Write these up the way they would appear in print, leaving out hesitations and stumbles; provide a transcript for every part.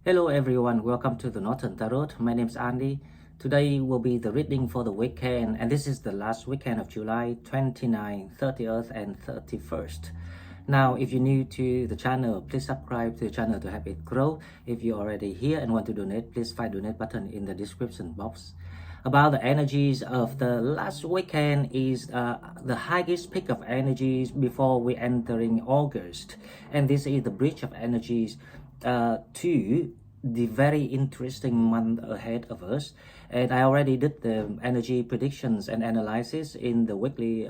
Hello everyone, welcome to the Northern Tarot. My name is Andy. Today will be the reading for the weekend, and this is the last weekend of July 29th, 30th and 31st. Now, if you're new to the channel, please subscribe to the channel to help it grow. If you're already here and want to donate, please find donate button in the description box. About the energies of the last weekend is the highest peak of energies before we entering August, and this is the bridge of energies to the very interesting month ahead of us. And I already did the energy predictions and analysis in the weekly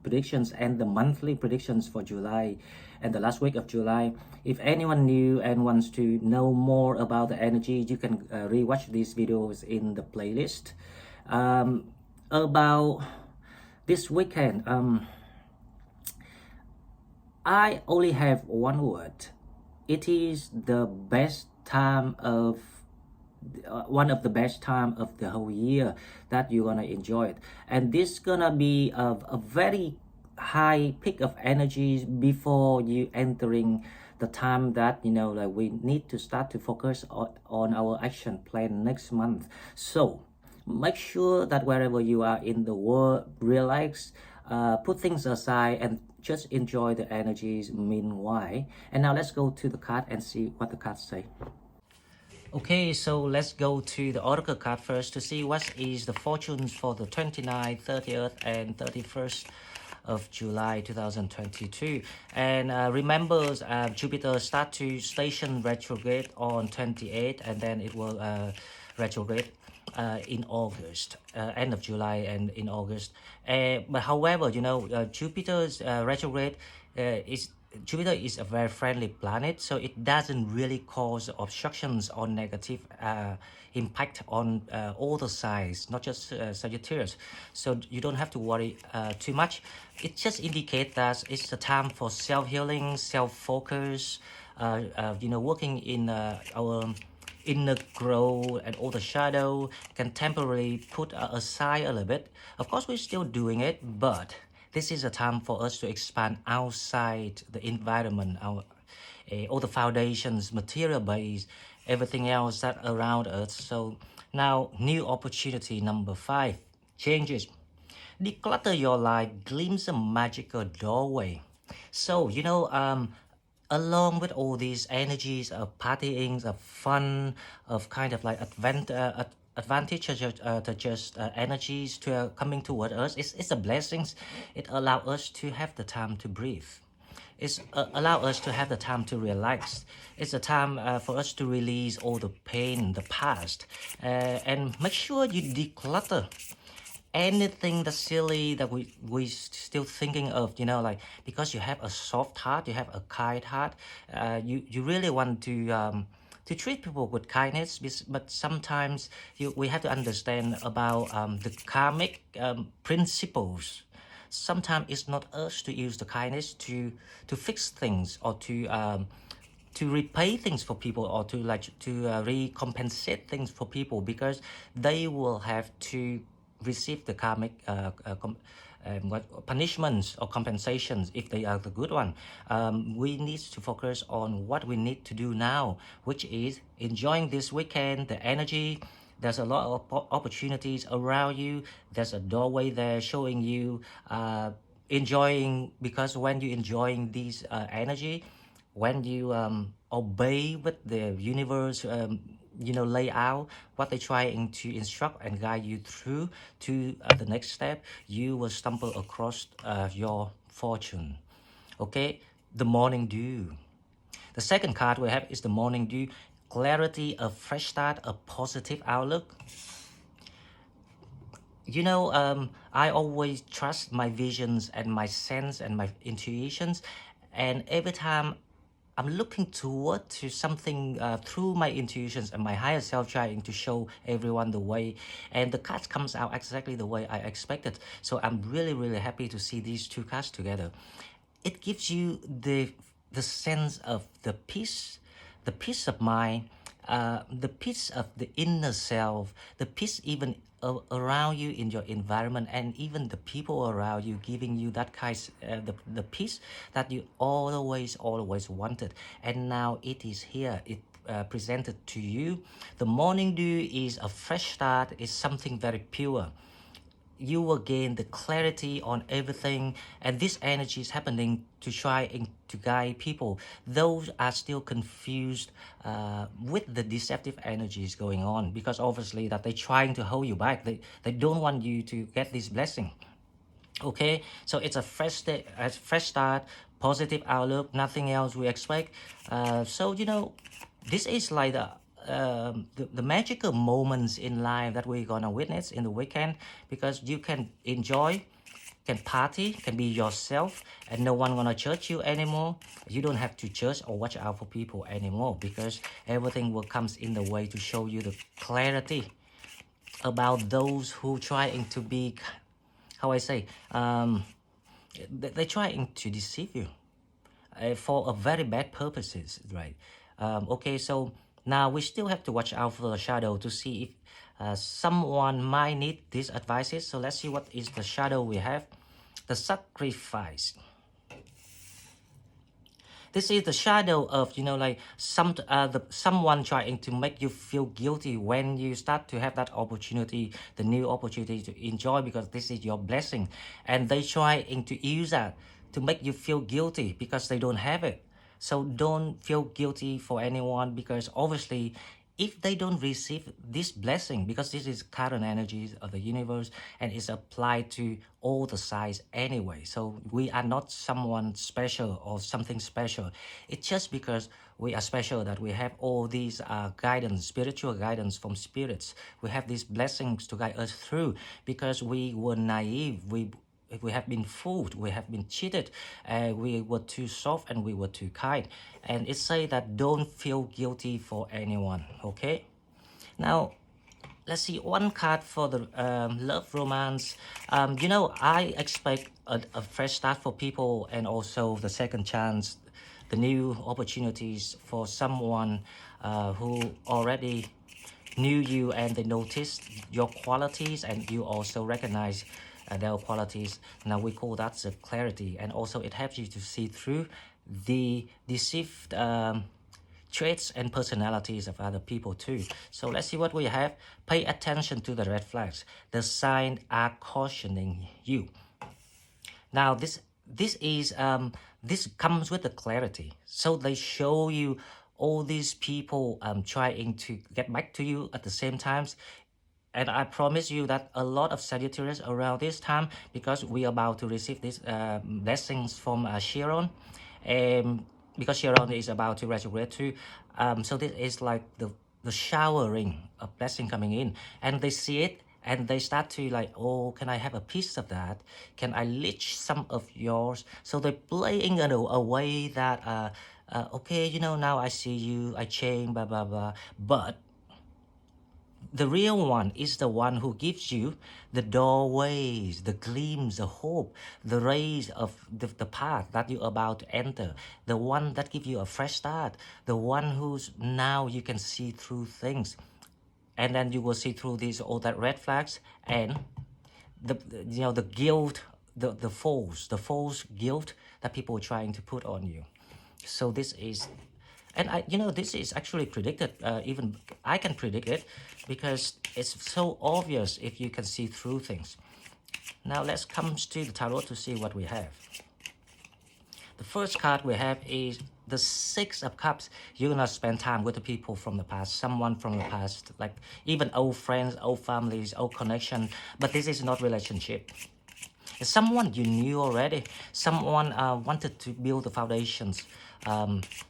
predictions and the monthly predictions for July and the last week of July. If anyone new and wants to know more about the energy, you can rewatch these videos in the playlist. About this weekend, I only have one word. It is the best time of one of the best time of the whole year that you're gonna enjoy it, and this gonna be a very high peak of energies before you entering the time that like we need to start to focus on our action plan next month. So make sure that wherever you are in the world, relax, put things aside and just enjoy the energies meanwhile. And now let's go to the card and see what the cards say. Okay, so let's go to the oracle card first to see what is the fortunes for the 29th, 30th and 31st of July 2022. And remember, Jupiter start to station retrograde on 28th, and then it will retrograde in August, end of July and in August. But however, Jupiter's retrograde is Jupiter is a very friendly planet, so it doesn't really cause obstructions or negative impact on all the signs, not just Sagittarius. So you don't have to worry too much. It just indicates that it's a time for self-healing, self-focus, working in our inner growth, and all the shadow can temporarily put aside a little bit. Of course, we're still doing it, but this is a time for us to expand outside the environment, all the foundations, material base, everything else that around us. So now, new opportunity number 5, changes. Declutter your life, glimpse a magical doorway. So, along with all these energies of partying, of fun, of kind of like advantage to just energies to coming toward us, it's a blessings. It allows us to have the time to breathe. It's allow us to have the time to relax. It's a time for us to release all the pain, the past, and make sure you declutter anything that's silly that we still thinking of, because you have a soft heart, you have a kind heart, you really want to treat people with kindness, but sometimes we have to understand about the karmic principles. Sometimes it's not us to use the kindness to fix things or to repay things for people, or to recompensate things for people, because they will have to receive the karmic punishments or compensations if they are the good one. We need to focus on what we need to do now, which is enjoying this weekend, the energy. There's a lot of opportunities around you. There's a doorway there showing you enjoying, because when you enjoying these energy, when you obey with the universe lay out what they're trying to instruct and guide you through to the next step, you will stumble across your fortune. Okay, the morning dew. The second card we have is the morning dew. Clarity, a fresh start, a positive outlook. I always trust my visions and my sense and my intuitions, and every time I'm looking toward to something through my intuitions and my higher self trying to show everyone the way, and the cards comes out exactly the way I expected. So I'm really happy to see these two cards together. It gives you the sense of the peace of mind, the peace of the inner self, the peace even around you in your environment, and even the people around you, giving you that kind the peace that you always wanted. And now it is here. presented to you. The morning dew is a fresh start, is something very pure. You will gain the clarity on everything, and this energy is happening to try and to guide people. Those are still confused with the deceptive energies going on, because obviously that they're trying to hold you back. They don't want you to get this blessing. Okay, so it's a fresh day, a fresh start, positive outlook, nothing else we expect. So this is like the magical moments in life that we're gonna witness in the weekend, because you can enjoy, can party, can be yourself, and no one gonna judge you anymore. You don't have to judge or watch out for people anymore, because everything will comes in the way to show you the clarity about those who trying to be, how I say, they're trying to deceive you for a very bad purposes, right? Okay, so now we still have to watch out for the shadow to see if someone might need these advices. So let's see what is the shadow we have. The sacrifice. This is the shadow of, someone trying to make you feel guilty when you start to have that opportunity, the new opportunity to enjoy, because this is your blessing. And they trying to use that to make you feel guilty because they don't have it. So don't feel guilty for anyone, because obviously if they don't receive this blessing, because this is current energies of the universe and is applied to all the sides anyway, so we are not someone special or something special. It's just because we are special that we have all these guidance, spiritual guidance from spirits. We have these blessings to guide us through, because we were naive, we have been fooled, we have been cheated, we were too soft and we were too kind. And it say that don't feel guilty for anyone. Okay, now let's see one card for the love romance. I expect a fresh start for people, and also the second chance, the new opportunities for someone who already knew you and they noticed your qualities, and you also recognize their qualities. Now we call that the clarity, and also it helps you to see through the deceived traits and personalities of other people too. So let's see what we have. Pay attention to the red flags. The signs are cautioning you. Now this comes with the clarity. So they show you all these people trying to get back to you at the same times. And I promise you that a lot of Sagittarius around this time, because we are about to receive these blessings from Chiron, because Chiron is about to retrograde too. So this is like the showering of blessing coming in, and they see it and they start to like, oh, can I have a piece of that? Can I leech some of yours? So they're playing in a way that, okay, now I see you, I change, blah, blah, blah. But the real one is the one who gives you the doorways, the gleams, the hope, the rays of the path that you're about to enter, the one that gives you a fresh start, the one who's now you can see through things. And then you will see through these all that red flags and the guilt, the false guilt that people are trying to put on you. So this is, and this is actually predicted. Even I can predict it, because it's so obvious if you can see through things. Now let's come to the tarot to see what we have. The first card we have is the Six of Cups. You're gonna spend time with the people from the past, someone from the past, like even old friends, old families, old connection. But this is not relationship. It's someone you knew already. Someone wanted to build the foundations.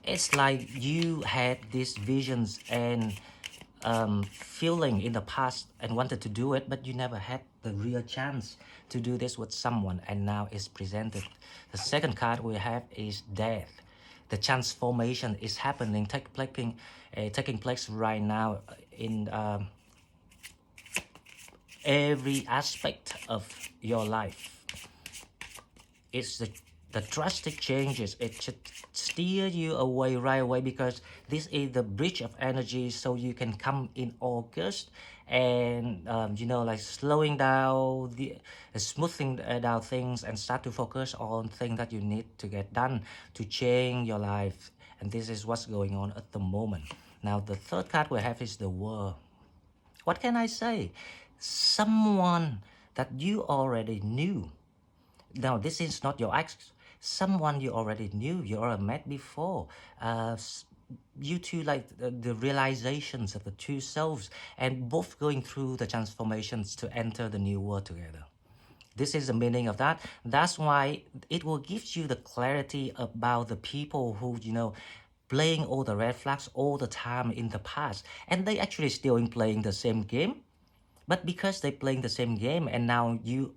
It's like you had these visions and feeling in the past and wanted to do it, but you never had the real chance to do this with someone, and now it's presented. The second card we have is Death. The transformation is happening, taking place right now in every aspect of your life. It's the drastic changes. It should steer you away right away, because this is the bridge of energy, so you can come in August and like slowing down, smoothing down things, and start to focus on things that you need to get done to change your life. And this is what's going on at the moment. Now the third card we have is the World. What can I say? Someone that you already knew. Now this is not your ex. Someone you already knew, you already met before. You two, like the realizations of the two selves, and both going through the transformations to enter the new world together. This is the meaning of that. That's why it will give you the clarity about the people who, playing all the red flags all the time in the past. And they actually still in playing the same game. But because they playing the same game, and now you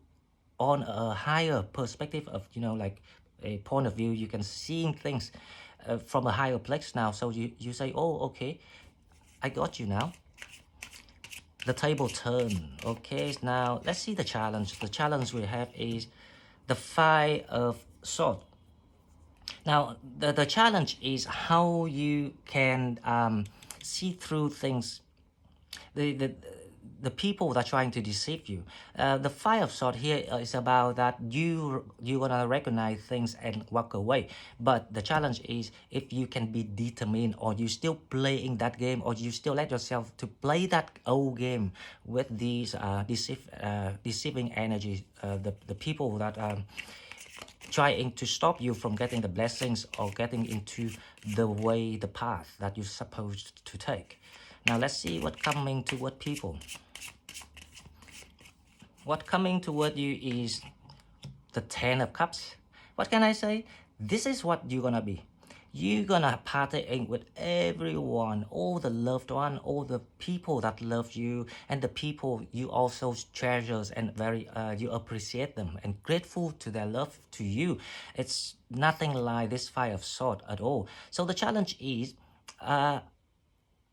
on a higher perspective of, like a point of view, you can seeing things from a higher place now. So you say, oh, okay, I got you now. The table turn. Okay, now let's see the challenge. The challenge we have is the Five of Swords. Now the challenge is how you can see through things, the people that are trying to deceive you. The Five of Swords here is about that you're gonna recognize things and walk away. But the challenge is if you can be determined, or you still playing that game, or you still let yourself to play that old game with these deceiving energies, the people that are trying to stop you from getting the blessings or getting into the way, the path that you're supposed to take. Now let's see what coming toward people. What coming toward you is the Ten of Cups. What can I say? This is what you're gonna be. You're gonna partake with everyone, all the loved one, all the people that love you, and the people you also treasures and very you appreciate them and grateful to their love to you. It's nothing like this Five of Swords at all. So the challenge is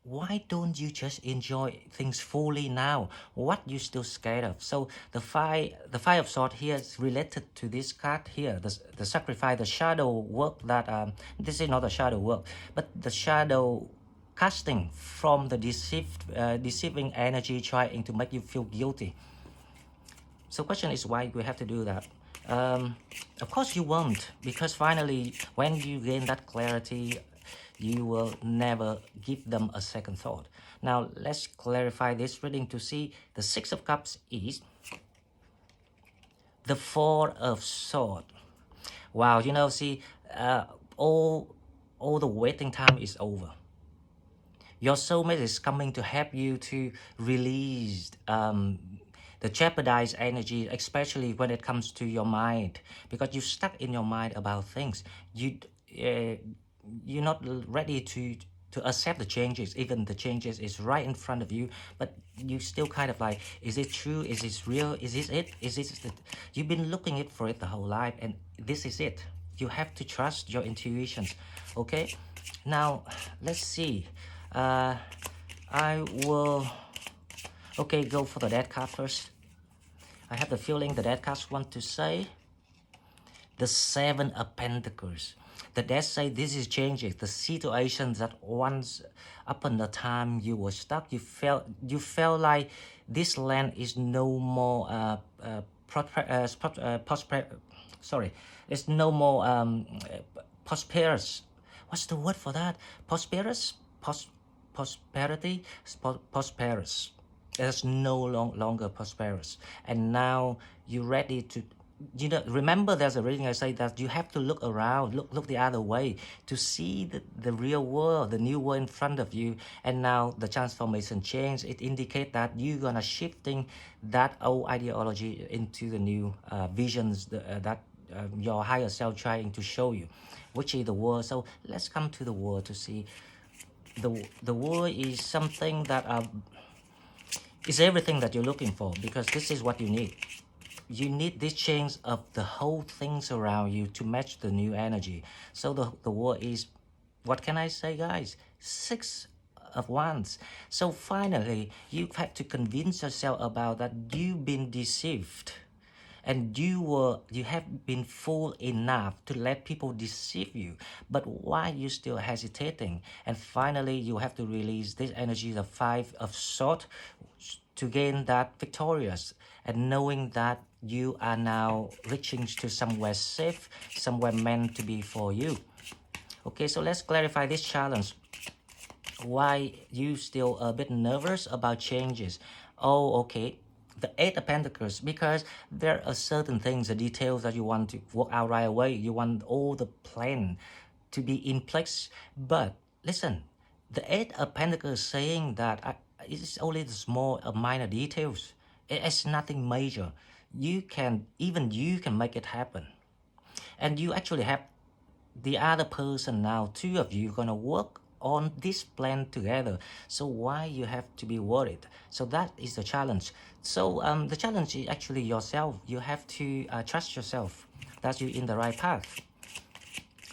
why don't you just enjoy things fully now? What you still scared of? So the five of Swords here is related to this card here, the sacrifice, the shadow work that this is not a shadow work, but the shadow casting from the deceiving energy trying to make you feel guilty. So question is why we have to do that? Of course you won't, because finally when you gain that clarity, you will never give them a second thought. Now let's clarify this reading to see the Six of Cups is the Four of Swords. Wow, see, all the waiting time is over. Your soulmate is coming to help you to release the jeopardized energy, especially when it comes to your mind, because you're stuck in your mind about things. You're not ready to accept the changes, even the changes is right in front of you, but you still kind of like, is it true, is this real, is this it, is this it? You've been looking it for it the whole life, and this is it. You have to trust your intuitions. Okay, now let's see. I will go for the dead card first. I have the feeling the dead cards want to say the Seven of Pentacles. The dead say this is changing. The situations that once upon a time you were stuck, you felt like this land is no more it's no more prosperous. What's the word for that? Prosperous? Prosperity? Prosperous. It's no longer prosperous. And now you're ready to, remember there's a reading I say that you have to look around, look the other way to see the real world, the new world in front of you. And now the transformation change, it indicates that you're gonna shifting that old ideology into the new visions that your higher self trying to show you, which is the world. So let's come to the world to see. The world is something that is everything that you're looking for, because this is what you need. You need this change of the whole things around you to match the new energy. So the world is, what can I say, guys? Six of Wands. So finally, you've had to convince yourself about that you've been deceived. And you have been fool enough to let people deceive you. But why you still hesitating? And finally, you have to release this energy, the Five of Swords, to gain that victorious, and knowing that you are now reaching to somewhere safe, somewhere meant to be for you. Okay, so let's clarify this challenge. Why you still a bit nervous about changes? Oh, okay. The Eight of Pentacles, because there are certain things, the details that you want to work out right away. You want all the plan to be in place. But listen, the Eight of Pentacles saying that it's only the small, minor details. It's nothing major. Even you can make it happen. And you actually have the other person now, two of you gonna work on this plan together. So why you have to be worried? So that is the challenge. So the challenge is actually yourself. You have to trust yourself that you're in the right path.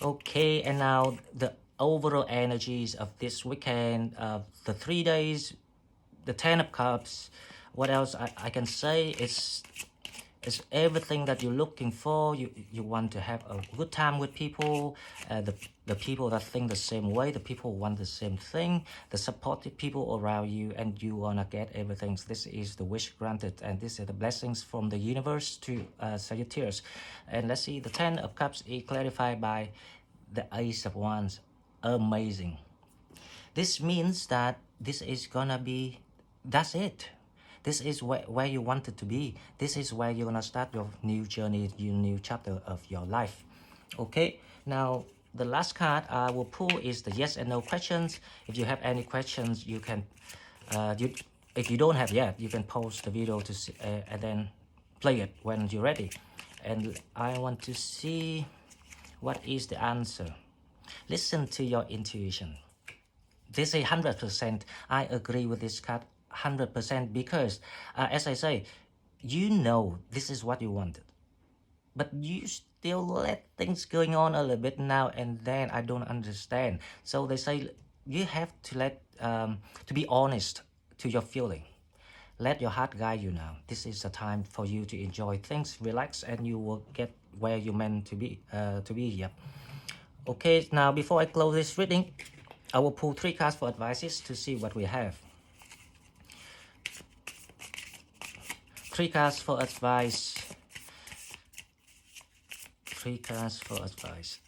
Okay, and now the overall energies of this weekend, the 3 days, the 10 of Cups. What else I can say is it's everything that you're looking for. You want to have a good time with people, the people that think the same way, the people who want the same thing, the supportive people around you, and you wanna get everything. So this is the wish granted, and this is the blessings from the universe to Sagittarius. And let's see, the 10 of Cups is clarified by the Ace of Wands. Amazing. This means that this is gonna be, that's it. This is where you want it to be. This is where you're gonna start your new journey, your new chapter of your life. Okay, now the last card I will pull is the yes and no questions. If you have any questions, you can, if you don't have yet, you can pause the video to see, and then play it when you're ready. And I want to see what is the answer. Listen to your intuition. This is 100%. I agree with this card 100% because, as I say, you know this is what you wanted. But you still let things going on a little bit now and then. I don't understand. So they say you have to to be honest to your feeling. Let your heart guide you now. This is the time for you to enjoy things, relax, and you will get where you're meant to be. Yep. Okay, now before I close this reading, I will pull 3 cards for advices to see what we have. 3 cards for advice. 3 cards for advice.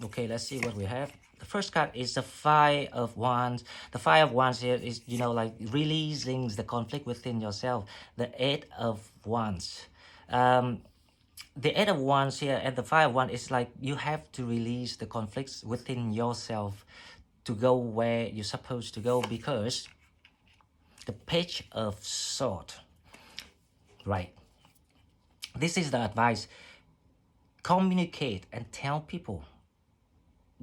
Okay, let's see what we have. The first card is the Five of Wands. The Five of Wands here is, like releasing the conflict within yourself. The Eight of Wands. The Eight of Wands here and the Five of Wands is like you have to release the conflicts within yourself to go where you're supposed to go, because the Page of Swords, right? This is the advice. Communicate and tell people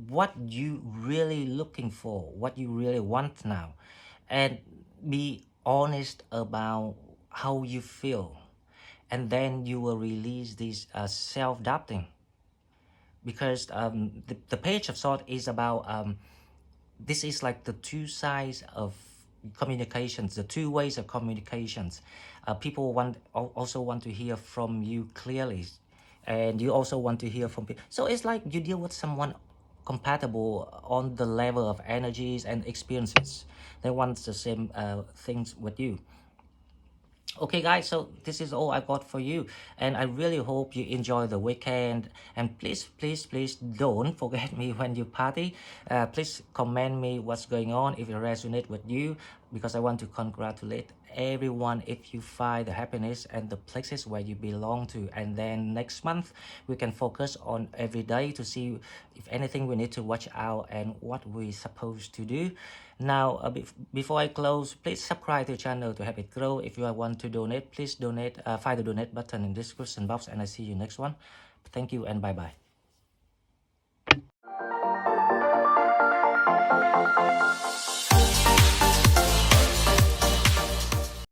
what you really looking for, what you really want now, and be honest about how you feel, and then you will release this self-doubting, because the Page of Swords is about this is like the two sides of communications, the two ways of communications. People also want to hear from you clearly, and you also want to hear from people. So it's like you deal with someone compatible on the level of energies and experiences. They want the same things with you. Okay guys, so this is all I got for you, and I really hope you enjoy the weekend. And please don't forget me when you party. Please comment me what's going on if it resonates with you, because I want to congratulate everyone if you find the happiness and the places where you belong to. And then next month we can focus on every day to see if anything we need to watch out and what we're supposed to do. Now before I close, please subscribe to the channel to help it grow. If you want to donate, please donate. Find the donate button in the description box, and I see you next one. Thank you and bye bye.